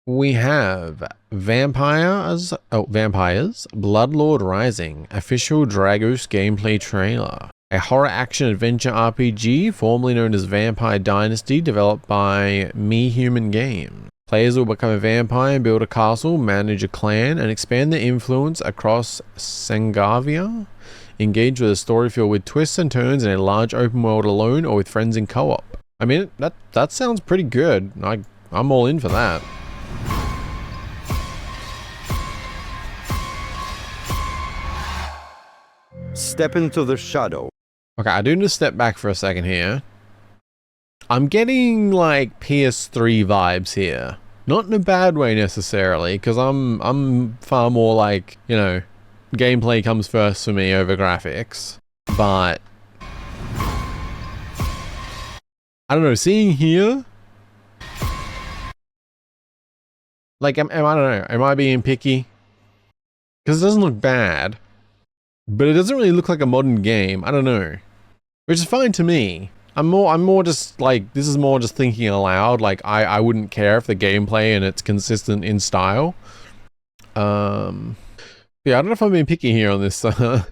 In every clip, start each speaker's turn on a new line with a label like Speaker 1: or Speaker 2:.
Speaker 1: We have Vampires, Bloodlord Rising, official Dragos gameplay trailer. A horror action adventure RPG formerly known as Vampire Dynasty, developed by Me Human Game. Players will become a vampire and build a castle, manage a clan, and expand their influence across Sangavia. Engage with a story filled with twists and turns in a large open world alone or with friends in co-op. I mean, that sounds pretty good. I'm all in for that.
Speaker 2: Step into the shadow.
Speaker 1: Okay, I do need to step back for a second here. I'm getting like PS3 vibes here. Not in a bad way necessarily, because I'm far more like, you know, gameplay comes first for me over graphics. But I don't know, seeing here, like I don't know, am I being picky? Because it doesn't look bad. But it doesn't really look like a modern game. I don't know. Which is fine to me. I'm more just like, this is more just thinking aloud. Like, I wouldn't care if the gameplay and it's consistent in style. Yeah, I don't know if I'm being picky here on this. Because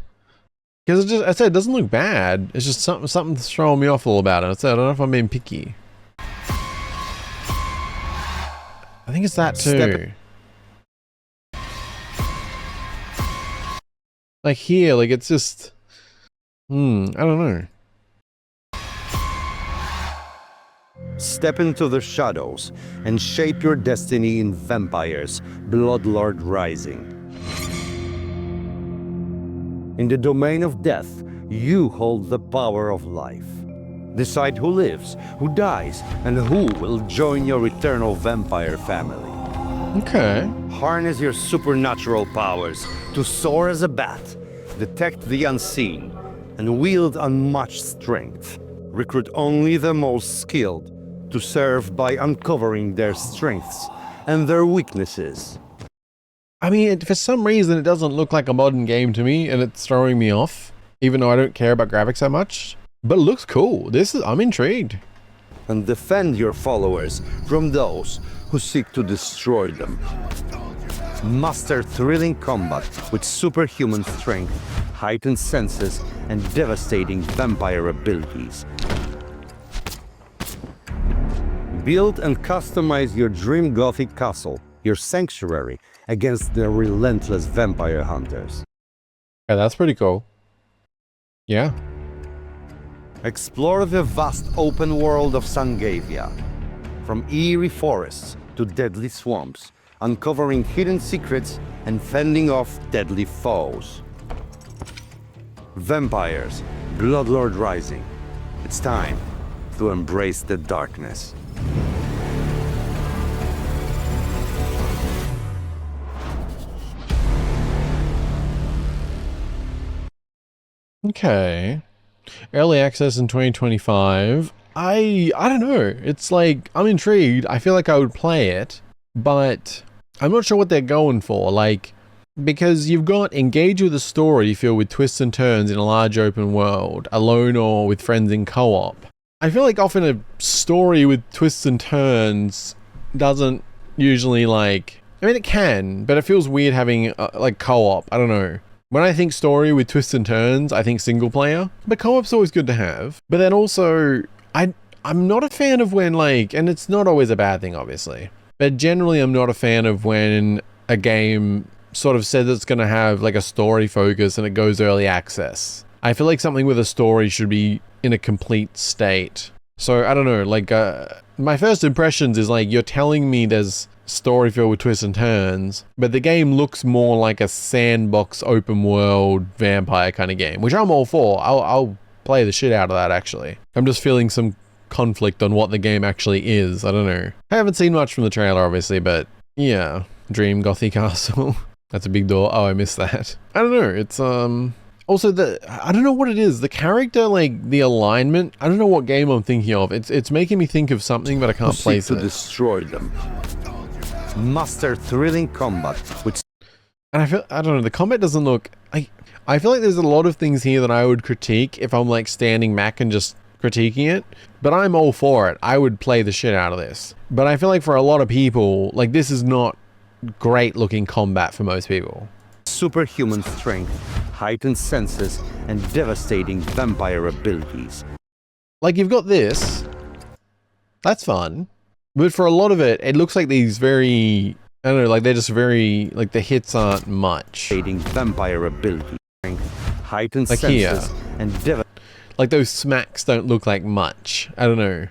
Speaker 1: I said, it doesn't look bad. It's just something's throwing me off a little about it. I said, I don't know if I'm being picky. I think it's that too. Like here, like it's just, I don't know.
Speaker 2: Step into the shadows and shape your destiny in Vampires, Bloodlord Rising. In the domain of death, you hold the power of life. Decide who lives, who dies, and who will join your eternal vampire family.
Speaker 1: Okay.
Speaker 2: Harness your supernatural powers to soar as a bat, detect the unseen, and wield unmatched strength. Recruit only the most skilled to serve by uncovering their strengths and their weaknesses.
Speaker 1: I mean, for some reason, it doesn't look like a modern game to me, and it's throwing me off, even though I don't care about graphics that much. But it looks cool. I'm intrigued.
Speaker 2: And defend your followers from those who seek to destroy them. Master thrilling combat with superhuman strength, heightened senses, and devastating vampire abilities. Build and customize your dream gothic castle, your sanctuary, against the relentless vampire hunters.
Speaker 1: Yeah, that's pretty cool. Yeah.
Speaker 2: Explore the vast open world of Sangavia, from eerie forests to deadly swamps, uncovering hidden secrets and fending off deadly foes. Vampires, Bloodlord Rising. It's time to embrace the darkness.
Speaker 1: Okay. Early access in 2025. I don't know. It's like, I'm intrigued. I feel like I would play it, but I'm not sure what they're going for. Like, because you've got engage with a story filled with twists and turns in a large open world, alone or with friends in co-op. I feel like often a story with twists and turns doesn't usually like, I mean it can, but it feels weird having like co-op. I don't know. When I think story with twists and turns, I think single player, but co-op's always good to have. But then also, I'm not a fan of when like, and it's not always a bad thing obviously, but generally I'm not a fan of when a game sort of says it's going to have like a story focus and it goes early access. I feel like something with a story should be in a complete state. So I don't know, like my first impressions is like, you're telling me there's story filled with twists and turns, but the game looks more like a sandbox open world vampire kind of game, which I'm all for. I'll play the shit out of that actually. I'm just feeling some conflict on what the game actually is. I don't know. I haven't seen much from the trailer obviously, but yeah. Dream Gothic Castle. That's a big door. Oh, I missed that. I don't know. It's also I don't know what it is. The character, like the alignment, I don't know what game I'm thinking of. It's making me think of something, but I can't place it.
Speaker 2: To destroy them. Master thrilling combat with,
Speaker 1: and I don't know, the combat doesn't look, I feel like there's a lot of things here that I would critique if I'm like standing back and just critiquing it, but I'm all for it. I would play the shit out of this. But I feel like for a lot of people, like, this is not great looking combat for most people.
Speaker 2: Superhuman strength, heightened senses, and devastating vampire abilities.
Speaker 1: Like, you've got this. That's fun. But for a lot of it, it looks like these very, I don't know, like they're just very, like the hits aren't much.
Speaker 2: Vampire ability, strength, heightened
Speaker 1: like
Speaker 2: senses,
Speaker 1: here.
Speaker 2: and
Speaker 1: like those smacks don't look like much. I don't know.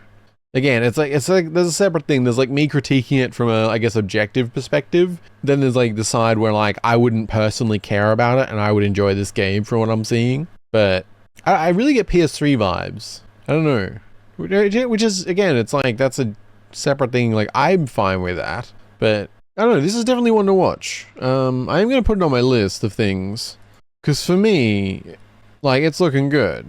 Speaker 1: Again, it's like there's a separate thing. There's like me critiquing it from a, I guess, objective perspective. Then there's like the side where like I wouldn't personally care about it and I would enjoy this game from what I'm seeing. But I really get PS3 vibes. I don't know. Which is, again, it's like that's a separate thing. Like, I'm fine with that. But I don't know. This is definitely one to watch. I am going to put it on my list of things. Because for me, like, it's looking good.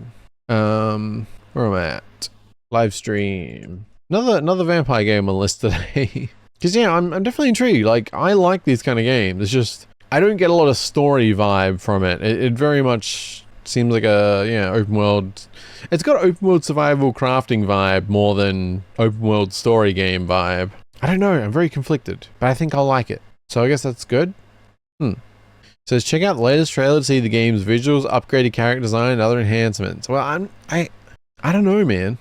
Speaker 1: Where am I at? Live stream. Another vampire game on the list today. Because, yeah, I'm definitely intrigued. Like, I like these kind of games. It's just, I don't get a lot of story vibe from it. It very much seems like a, yeah, open world. It's got open world survival crafting vibe more than open world story game vibe. I don't know. I'm very conflicted, but I think I'll like it. So I guess that's good. Says check out the latest trailer to see the game's visuals, upgraded character design, and other enhancements. Well, I don't know, man.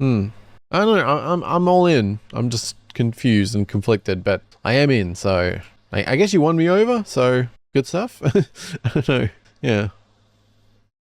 Speaker 1: I don't know. I'm all in. I'm just confused and conflicted, but I am in. So I guess you won me over. So good stuff. I don't know. Yeah.